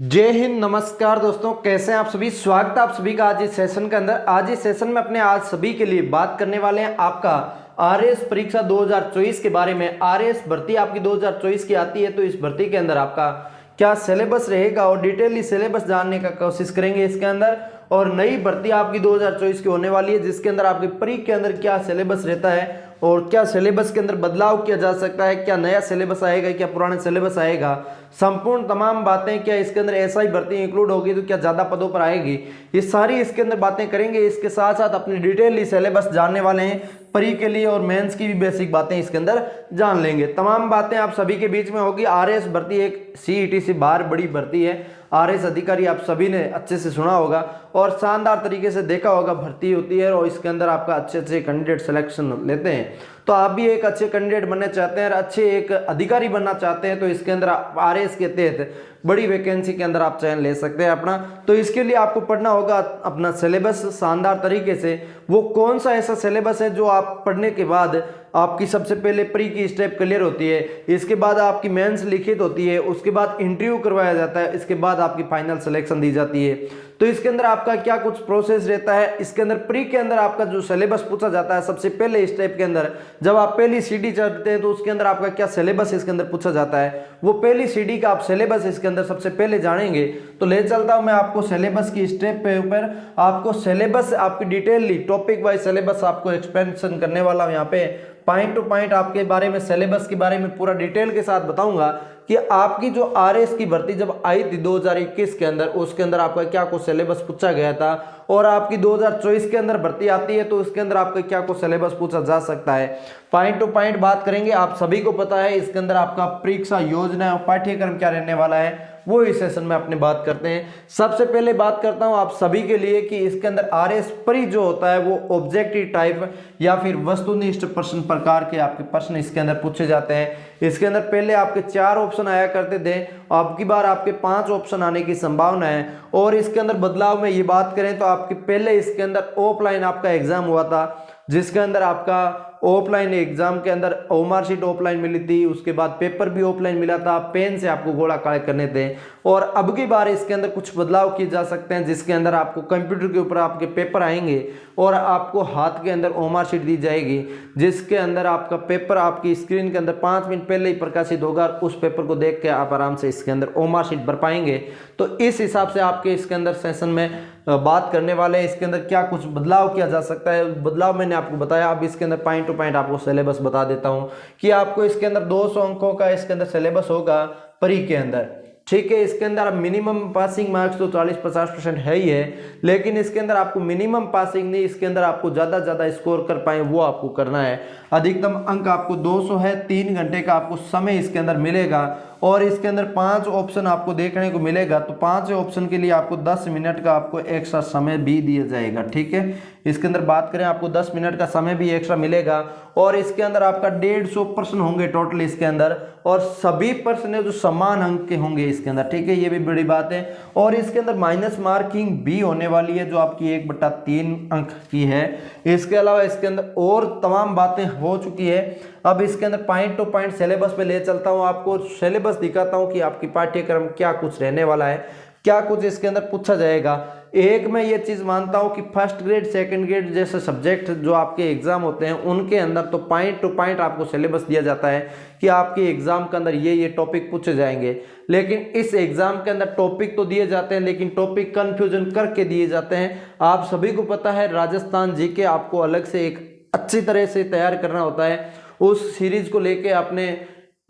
जय हिंद। नमस्कार दोस्तों, कैसे हैं आप सभी। स्वागत है आप सभी का आज इस सेशन के अंदर। आज इस सेशन में अपने आज सभी के लिए बात करने वाले हैं आपका आरएएस परीक्षा 2024 के बारे में। आरएएस भर्ती आपकी 2024 की आती है, तो इस भर्ती के अंदर आपका क्या सिलेबस रहेगा और डिटेली सिलेबस जानने का कोशिश करेंगे इसके अंदर। और नई भर्ती आपकी 2024 की होने वाली है, जिसके अंदर आपकी प्री के अंदर क्या सिलेबस रहता है और क्या सिलेबस के अंदर बदलाव किया जा सकता है, क्या नया सिलेबस आएगा, क्या पुराना सिलेबस आएगा, संपूर्ण तमाम बातें, क्या इसके अंदर ऐसा ही भर्ती इंक्लूड होगी तो क्या ज़्यादा पदों पर आएगी, ये सारी इसके अंदर बातें करेंगे। इसके साथ साथ अपनी डिटेल सिलेबस जानने वाले हैं प्री के लिए, और मेंस की भी बेसिक बातें इसके अंदर जान लेंगे। तमाम बातें आप सभी के बीच में होगी। आरएएस भर्ती एक सीईटी से बाहर बड़ी भर्ती है। आरएएस अधिकारी आप सभी ने अच्छे से सुना होगा और शानदार तरीके से देखा होगा भर्ती होती है, और इसके अंदर आपका अच्छे कैंडिडेट सिलेक्शन लेते हैं। तो आप भी एक अच्छे कैंडिडेट बनना चाहते हैं और अच्छे एक अधिकारी बनना चाहते हैं, तो इसके अंदर आरएएस के तहत बड़ी वैकेंसी के अंदर आप चयन ले सकते हैं अपना। तो इसके लिए आपको पढ़ना होगा अपना सिलेबस शानदार तरीके से। वो कौन सा ऐसा सिलेबस है जो आप पढ़ने के बाद आपकी सबसे पहले प्री की स्टेप क्लियर होती है, इसके बाद आपकी मेंस लिखित होती है, उसके बाद इंटरव्यू करवाया जाता है, इसके बाद आपकी फाइनल सिलेक्शन दी जाती है। तो इसके अंदर आपका क्या कुछ प्रोसेस रहता है। इसके अंदर प्री के अंदर आपका जो सिलेबस पूछा जाता है सबसे पहले स्टेप के अंदर, जब आप पहली सीडी चढ़ते हैं तो उसके अंदर आपका क्या सिलेबस इसके अंदर पूछा जाता है, वो पहली सीडी का आप सिलेबस इसके अंदर सबसे पहले जानेंगे। तो ले चलता हूं मैं आपको सिलेबस की स्टेप पे ऊपर, आपको सिलेबस आपकी डिटेलली टॉपिक वाइज सिलेबस आपको एक्सप्लेनेशन करने वाला हूं। यहाँ पे पॉइंट टू पॉइंट आपके बारे में सिलेबस के बारे में पूरा डिटेल के साथ बताऊंगा कि आपकी जो आरएएस की भर्ती जब आई थी 2021 के अंदर, उसके अंदर आपका क्या कुछ सिलेबस पूछा गया था, और आपकी 2024 के अंदर भर्ती आती है तो उसके अंदर आपका क्या कुछ सिलेबस पूछा जा सकता है। पॉइंट टू पॉइंट बात करेंगे। आप सभी को पता है इसके अंदर आपका परीक्षा योजना और पाठ्यक्रम क्या रहने वाला है, वो इस सेशन में अपने बात करते हैं। सबसे पहले बात करता हूं आप सभी के लिए कि इसके अंदर आरएएस प्री जो होता है वो ऑब्जेक्टिव टाइप या फिर वस्तुनिष्ठ प्रश्न प्रकार के आपके प्रश्न इसके अंदर पूछे जाते हैं। इसके अंदर पहले आपके 4 ऑप्शन आया करते थे, आपकी बार आपके 5 ऑप्शन आने की संभावना है। और इसके अंदर बदलाव में ये बात करें तो आपके पहले इसके अंदर ऑफलाइन आपका एग्जाम हुआ था, जिसके अंदर आपका ऑफलाइन एग्जाम के अंदर ओमार शीट ऑफलाइन मिली थी, उसके बाद पेपर भी ऑफलाइन मिला था, पेन से आपको गोला काले करने थे। और अब की बार इसके अंदर कुछ बदलाव किए जा सकते हैं, जिसके अंदर आपको कंप्यूटर के ऊपर आपके पेपर आएंगे और आपको हाथ के अंदर ओमार शीट दी जाएगी, जिसके अंदर आपका पेपर आपकी स्क्रीन के अंदर 5 मिनट पहले ही प्रकाशित होगा। उस पेपर को देख के आप आराम से इसके अंदर ओमार शीट भर पाएंगे। तो इस हिसाब से आपके इसके अंदर सेशन में बात करने वाले हैं इसके अंदर क्या कुछ बदलाव किया जा सकता है। बदलाव मैंने आपको बताया। अब इसके अंदर पॉइंट टू पॉइंट आपको सिलेबस बता देता हूं कि आपको इसके अंदर 200 अंकों का इसके अंदर सिलेबस होगा प्री के अंदर, ठीक है। इसके अंदर मिनिमम पासिंग मार्क्स तो 40-50% है ही है, लेकिन इसके अंदर आपको मिनिमम पासिंग नहीं, इसके अंदर आपको ज्यादा स्कोर कर पाए वो आपको करना है। अधिकतम अंक आपको 200 है। 3 घंटे का आपको समय इसके अंदर मिलेगा और इसके अंदर 5 ऑप्शन आपको देखने को मिलेगा। तो 5 ऑप्शन के लिए आपको 10 मिनट का आपको एक्स्ट्रा समय भी दिया जाएगा, ठीक है। इसके अंदर बात करें आपको 10 मिनट का समय भी एक्स्ट्रा मिलेगा। और इसके अंदर आपका 150 प्रश्न होंगे टोटल इसके अंदर, और सभी प्रश्न जो समान अंक के होंगे इसके अंदर, ठीक है। ये भी बड़ी बात है। और इसके अंदर माइनस मार्किंग भी होने वाली है, जो आपकी 1/3 अंक की है। इसके अलावा इसके अंदर और तमाम बातें हो चुकी है। अब इसके अंदर पॉइंट टू पॉइंट सिलेबस पे ले चलता हूं, आपको सिलेबस दिखाता हूं कि आपकी पाठ्यक्रम क्या कुछ रहने वाला है, क्या कुछ इसके अंदर पूछा जाएगा। एक मैं ये चीज मानता हूं कि फर्स्ट ग्रेड सेकंड ग्रेड जैसे सब्जेक्ट जो आपके एग्जाम होते हैं उनके अंदर तो पॉइंट टू पॉइंट आपको सिलेबस दिया जाता है कि आपके एग्जाम के अंदर ये टॉपिक पूछे जाएंगे। लेकिन इस एग्जाम के अंदर टॉपिक तो दिए जाते हैं, लेकिन टॉपिक कंफ्यूजन करके दिए जाते हैं। आप सभी को पता है राजस्थान जीके आपको अलग से एक अच्छी तरह से तैयार करना होता है। उस सीरीज को लेके अपने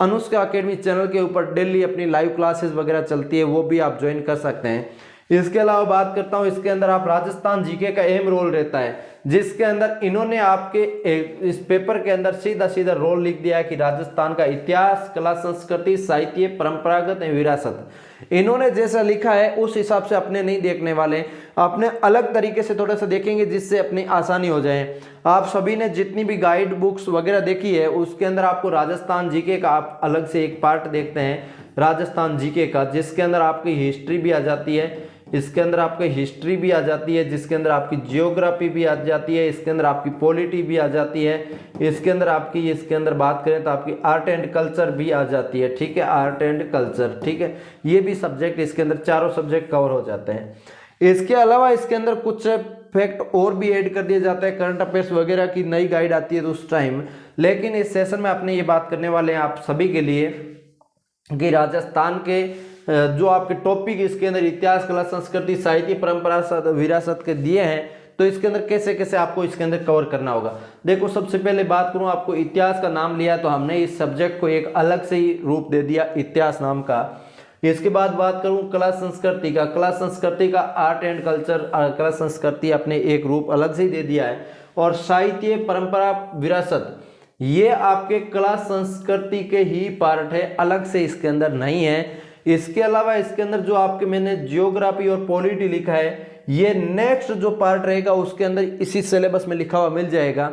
अनुष्का अकेडमी चैनल के ऊपर डेली अपनी लाइव क्लासेस वगैरह चलती है, वो भी आप ज्वाइन कर सकते हैं। इसके अलावा बात करता हूं, इसके अंदर आप राजस्थान जीके का अहम रोल रहता है, जिसके अंदर इन्होंने आपके इस पेपर के अंदर सीधा रोल लिख दिया है कि राजस्थान का इतिहास, कला, संस्कृति, साहित्य, परंपरागत एवं विरासत। इन्होंने जैसा लिखा है उस हिसाब से अपने नहीं देखने वाले, अपने अलग तरीके से थोड़ा सा देखेंगे जिससे अपनी आसानी हो जाए। आप सभी ने जितनी भी गाइड बुक्स वगैरह देखी है उसके अंदर आपको राजस्थान जीके का आप अलग से एक पार्ट देखते हैं राजस्थान जीके का, जिसके अंदर आपकी हिस्ट्री भी आ जाती है, इसके अंदर आपका हिस्ट्री भी आ जाती है, जिसके अंदर आपकी जियोग्राफी भी आ जाती है, इसके अंदर आपकी पॉलिटी भी आ जाती है, इसके अंदर आपकी इसके अंदर बात करें तो आपकी आर्ट एंड कल्चर भी आ जाती है। ठीक है, आर्ट एंड कल्चर, ठीक है, ये भी सब्जेक्ट इसके अंदर चारों सब्जेक्ट कवर हो जाते हैं। इसके अलावा इसके अंदर कुछ फैक्ट और भी ऐड कर दिए जाते हैं, करंट अफेयर्स वगैरह की नई गाइड आती है तो उस टाइम। लेकिन इस सेशन में अपने ये बात करने वाले हैं आप सभी के लिए कि राजस्थान के जो आपके टॉपिक इसके अंदर इतिहास, कला, संस्कृति, साहित्य, परंपरा, विरासत के दिए हैं, तो इसके अंदर कैसे कैसे आपको इसके अंदर कवर करना होगा। देखो, सबसे पहले बात करूं, आपको इतिहास का नाम लिया तो हमने इस सब्जेक्ट को एक अलग से ही रूप दे दिया इतिहास नाम का। इसके बाद बात करूं कला संस्कृति का, कला संस्कृति का आर्ट एंड कल्चर, कला संस्कृति अपने एक रूप अलग से ही दे दिया है। और साहित्य, परंपरा, विरासत, ये आपके कला संस्कृति के ही पार्ट है, अलग से इसके अंदर नहीं है। इसके अलावा इसके अंदर जो आपके मैंने जियोग्राफी और पॉलिटी लिखा है, ये नेक्स्ट जो पार्ट रहेगा उसके अंदर इसी सिलेबस में लिखा हुआ मिल जाएगा।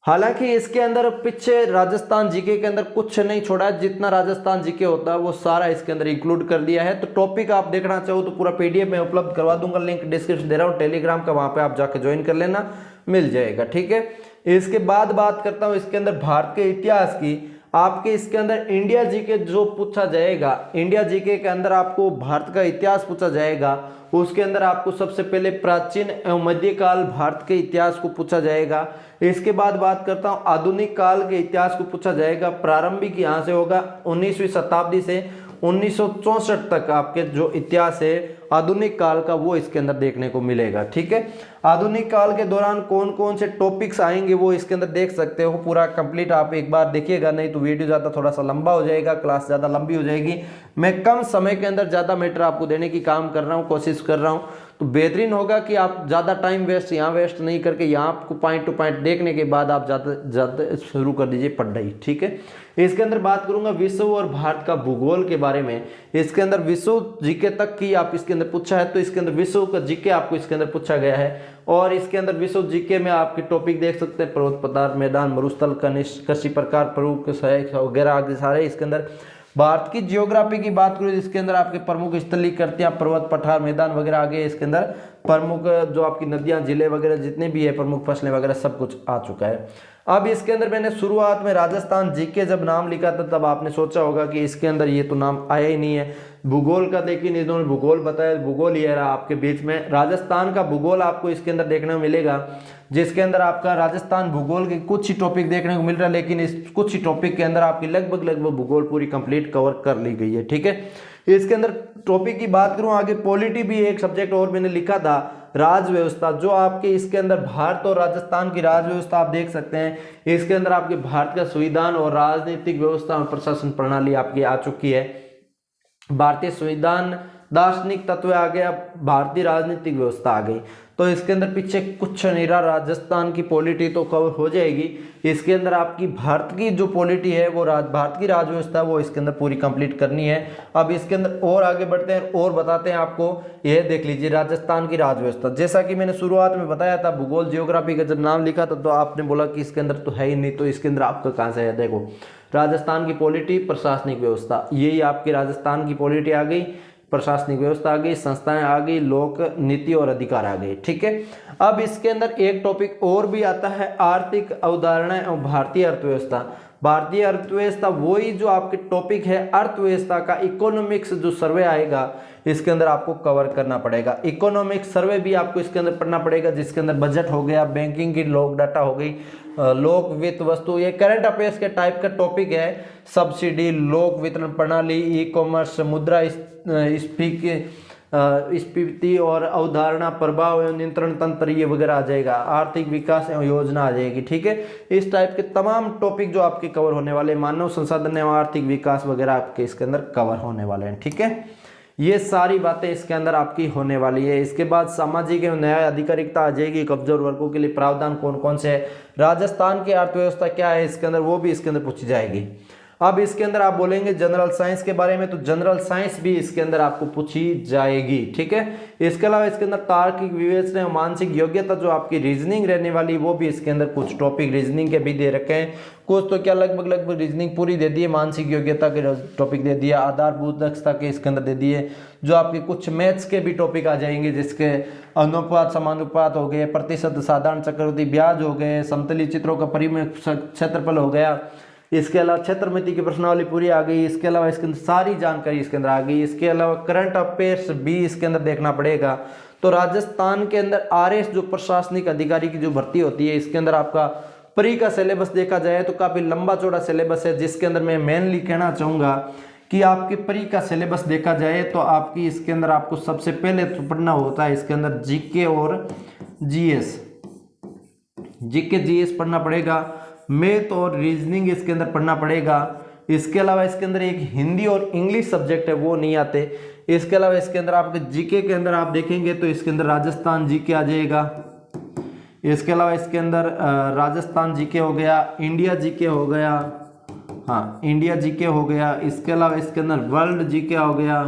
हालांकि इसके अंदर पीछे राजस्थान जीके के अंदर कुछ नहीं छोड़ा, जितना राजस्थान जीके होता है वो सारा इसके अंदर इंक्लूड कर दिया है। तो टॉपिक आप देखना चाहो तो पूरा पीडीएफ में उपलब्ध करवा दूंगा, लिंक डिस्क्रिप्शन दे रहा हूँ टेलीग्राम का, वहां पे आप जाके ज्वाइन कर लेना, मिल जाएगा। ठीक है, इसके बाद बात करता हूँ इसके अंदर भारत के इतिहास की। आपके इसके अंदर इंडिया जीके जो पूछा जाएगा, इंडिया जीके के अंदर आपको भारत का इतिहास पूछा जाएगा। उसके अंदर आपको सबसे पहले प्राचीन एवं मध्यकाल भारत के इतिहास को पूछा जाएगा। इसके बाद बात करता हूं आधुनिक काल के इतिहास को पूछा जाएगा। प्रारंभिक यहां से होगा 19वीं शताब्दी से 1964 तक आपके जो इतिहास है आधुनिक काल का वो इसके अंदर देखने को मिलेगा। ठीक है, आधुनिक काल के दौरान कौन कौन से टॉपिक्स आएंगे वो इसके अंदर देख सकते हो, पूरा कंप्लीट आप एक बार देखिएगा, नहीं तो वीडियो ज़्यादा थोड़ा सा लंबा हो जाएगा, क्लास ज़्यादा लंबी हो जाएगी। मैं कम समय के अंदर ज़्यादा मैटर आपको देने की काम कर रहा हूँ, कोशिश कर रहा हूँ, तो बेहतरीन होगा कि आप ज़्यादा टाइम वेस्ट यहाँ वेस्ट नहीं करके यहाँ आपको पॉइंट टू पॉइंट देखने के बाद आप ज़्यादा शुरू कर दीजिए पढ़ाई। ठीक है, इसके अंदर बात करूंगा विश्व और भारत का भूगोल के बारे में। इसके अंदर विश्व जीके तक की आप इसके अंदर पूछा है, तो इसके अंदर विश्व का जीके आपको इसके अंदर पूछा गया है। और इसके अंदर विश्व जीके में आपके टॉपिक देख सकते हैं, पर्वत, पदार्थ, मैदान, मरुस्थल, खनिज, कृषि प्रकार, प्रमुख सहायक वगैरह आगे सारे। इसके अंदर भारत की जियोग्राफी की बात करूँ, इसके अंदर आपके प्रमुख स्थलीय कृतियां, पर्वत, पठार, मैदान वगैरह आगे। इसके अंदर प्रमुख जो आपकी नदियां, जिले वगैरह जितने भी है, प्रमुख फसलें वगैरह सब कुछ आ चुका है। अब इसके अंदर मैंने शुरुआत में राजस्थान जीके जब नाम लिखा था तब आपने सोचा होगा कि इसके अंदर ये तो नाम आया ही नहीं है भूगोल का, लेकिन इन्होंने भूगोल बताया, भूगोल ये रहा आपके बीच में। राजस्थान का भूगोल आपको इसके अंदर देखने को मिलेगा, जिसके अंदर आपका राजस्थान भूगोल के कुछ ही टॉपिक देखने को मिल रहा है, लेकिन इस कुछ ही टॉपिक के अंदर आपकी लगभग भूगोल पूरी कंप्लीट कवर कर ली गई है। ठीक है, इसके अंदर टॉपिक की बात करूं आगे, पॉलिटी भी एक सब्जेक्ट और मैंने लिखा था, राज व्यवस्था, जो आपके इसके अंदर भारत और राजस्थान की राज व्यवस्था आप देख सकते हैं। इसके अंदर आपके भारत का संविधान और राजनीतिक व्यवस्था और प्रशासन प्रणाली आपकी आ चुकी है। भारतीय संविधान, दार्शनिक तत्व आ गया, भारतीय राजनीतिक व्यवस्था आ गई। तो इसके अंदर पीछे कुछ नहीं रहा, राजस्थान की पॉलिटी तो कवर हो जाएगी। इसके अंदर आपकी भारत की जो पॉलिटी है वो भारत की राज व्यवस्था वो इसके अंदर पूरी कंप्लीट करनी है। अब इसके अंदर और आगे बढ़ते हैं और बताते हैं आपको, यह देख लीजिए राजस्थान की राज व्यवस्था। जैसा कि मैंने शुरुआत में बताया था, भूगोल जियोग्राफी का जब नाम लिखा था तो आपने बोला कि इसके अंदर तो है ही नहीं, तो इसके अंदर आपका कहाँ से है। देखो, राजस्थान की पॉलिटी, प्रशासनिक व्यवस्था, यही आपकी राजस्थान की पॉलिटी आ गई, प्रशासनिक व्यवस्था आ गई, संस्थाएं आ गई, लोक नीति और अधिकार आ गए। ठीक है, अब इसके अंदर एक टॉपिक और भी आता है, आर्थिक अवधारणा एवं भारतीय अर्थव्यवस्था। भारतीय अर्थव्यवस्था वही जो आपके टॉपिक है अर्थव्यवस्था का, इकोनॉमिक्स जो सर्वे आएगा इसके अंदर आपको कवर करना पड़ेगा। इकोनॉमिक सर्वे भी आपको इसके अंदर पढ़ना पड़ेगा, जिसके अंदर बजट हो गया, बैंकिंग की लोक डाटा हो गई, लोक वित्त वस्तु, ये करंट अफेयर्स के टाइप का टॉपिक है। सब्सिडी, लोक वितरण प्रणाली, ई कॉमर्स, मुद्रा स्फीति और अवधारणा, प्रभाव एवं नियंत्रण तंत्र, ये वगैरह आ जाएगा। आर्थिक विकास एवं योजना आ जाएगी। ठीक है, इस टाइप के तमाम टॉपिक जो आपके कवर होने वाले, मानव संसाधन एवं आर्थिक विकास वगैरह आपके इसके अंदर कवर होने वाले हैं। ठीक है, ये सारी बातें इसके अंदर आपकी होने वाली है। इसके बाद सामाजिक एवं न्याय अधिकारिकता आ जाएगी, कमजोर वर्गों के लिए प्रावधान कौन कौन से है, राजस्थान की अर्थव्यवस्था क्या है इसके अंदर वो भी इसके अंदर पूछी जाएगी। अब इसके अंदर आप बोलेंगे जनरल साइंस के बारे में, तो जनरल साइंस भी इसके अंदर आपको पूछी जाएगी, ठीक है। इसके अलावा इसके अंदर तार्किक विवेचना और मानसिक योग्यता जो आपकी रीजनिंग रहने वाली, वो भी इसके अंदर कुछ टॉपिक रीजनिंग के भी दे रखे हैं। कुछ तो क्या लगभग रीजनिंग पूरी दे दी है, मानसिक योग्यता के टॉपिक दे दिया, आधारभूत दक्षता के इसके अंदर दे दिए। जो आपके कुछ मैथ्स के भी टॉपिक आ जाएंगे, जिसके अनुपात समानुपात हो गए, प्रतिशत साधारण चक्रवृद्धि ब्याज हो गए, समतली चित्रों का परिमेय क्षेत्रफल हो गया। इसके अलावा क्षेत्रमिति की प्रश्नावली पूरी आ गई। इसके अलावा इसके अंदर सारी जानकारी इसके अंदर आ गई। इसके अलावा करंट अफेयर्स भी इसके अंदर देखना पड़ेगा। तो राजस्थान के अंदर आरएस जो प्रशासनिक अधिकारी की जो भर्ती होती है, इसके अंदर आपका प्री का सिलेबस देखा जाए तो काफी लंबा चौड़ा सिलेबस है, जिसके अंदर मैं मेनली कहना चाहूंगा कि आपकी प्री का सिलेबस देखा जाए तो आपकी इसके अंदर आपको सबसे पहले तो पढ़ना होता है इसके अंदर जीके और जीएस। जीके जीएस पढ़ना पड़ेगा, मैथ और रीजनिंग इसके अंदर पढ़ना पड़ेगा। इसके अलावा इसके अंदर एक हिंदी और इंग्लिश सब्जेक्ट है, वो नहीं आते। इसके अलावा इसके अंदर आपके जीके के अंदर आप देखेंगे तो इसके अंदर राजस्थान जीके आ जाएगा। इसके अलावा इसके अंदर राजस्थान जीके हो गया, इंडिया जीके हो गया, हाँ इंडिया जीके हो गया। इसके अलावा इसके अंदर वर्ल्ड जीके हो गया,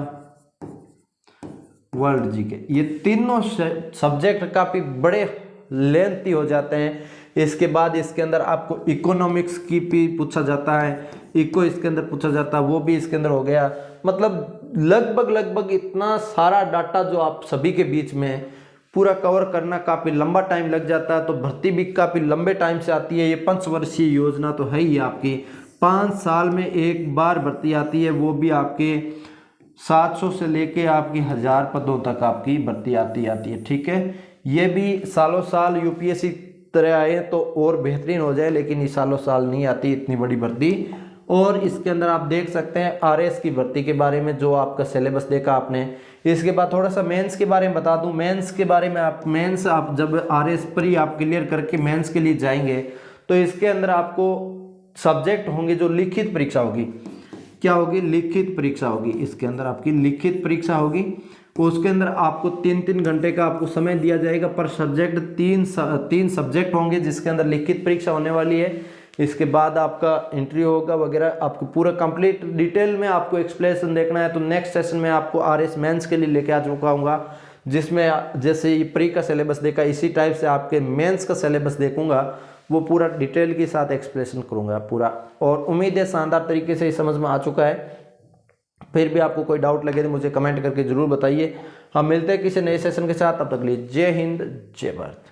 वर्ल्ड जीके। ये तीनों सब्जेक्ट काफी बड़े लेंथी हो जाते हैं। इसके बाद इसके अंदर आपको इकोनॉमिक्स की भी पूछा जाता है, इको इसके अंदर पूछा जाता है, वो भी इसके अंदर हो गया। मतलब लगभग इतना सारा डाटा जो आप सभी के बीच में पूरा कवर करना काफी लंबा टाइम लग जाता है। तो भर्ती भी काफी लंबे टाइम से आती है। ये 5 वर्षीय योजना तो है ही आपकी, 5 साल में एक बार भर्ती आती है, वो भी आपके 700 से लेके आपकी 1000 पदों तक आपकी भर्ती आती है, ठीक है। ये भी सालों साल यूपीएससी तरह आए तो और बेहतरीन हो जाए, लेकिन ये सालों साल नहीं आती इतनी बड़ी भर्ती। और इसके अंदर आप देख सकते हैं आरएस की भर्ती के बारे में जो आपका सिलेबस देखा आपने। इसके बाद थोड़ा सा मेंस के बारे में बता दूं। मेंस के बारे में आप जब आरएस प्री आप क्लियर करके मेंस के लिए जाएंगे तो इसके अंदर आपको सब्जेक्ट होंगे जो लिखित परीक्षा होगी। क्या होगी? लिखित परीक्षा होगी। इसके अंदर आपकी लिखित परीक्षा होगी। उसके अंदर आपको 3-3 घंटे का आपको समय दिया जाएगा पर सब्जेक्ट। 3 सब्जेक्ट होंगे जिसके अंदर लिखित परीक्षा होने वाली है। इसके बाद आपका इंटरव्यू होगा वगैरह। आपको पूरा कंप्लीट डिटेल में आपको एक्सप्लेनेशन देखना है तो नेक्स्ट सेशन में आपको आरएस मेंस के लिए लेके आ चुका हूँ, जिसमें जैसे ये प्री का सिलेबस देखा इसी टाइप से आपके मेंस का सिलेबस देखूंगा, वो पूरा डिटेल के साथ एक्सप्लेनेशन करूंगा पूरा। और उम्मीद है शानदार तरीके से समझ में आ चुका है। फिर भी आपको कोई डाउट लगे तो मुझे कमेंट करके जरूर बताइए। हम मिलते हैं किसी नए सेशन के साथ, तब तक के लिए जय हिंद जय भारत।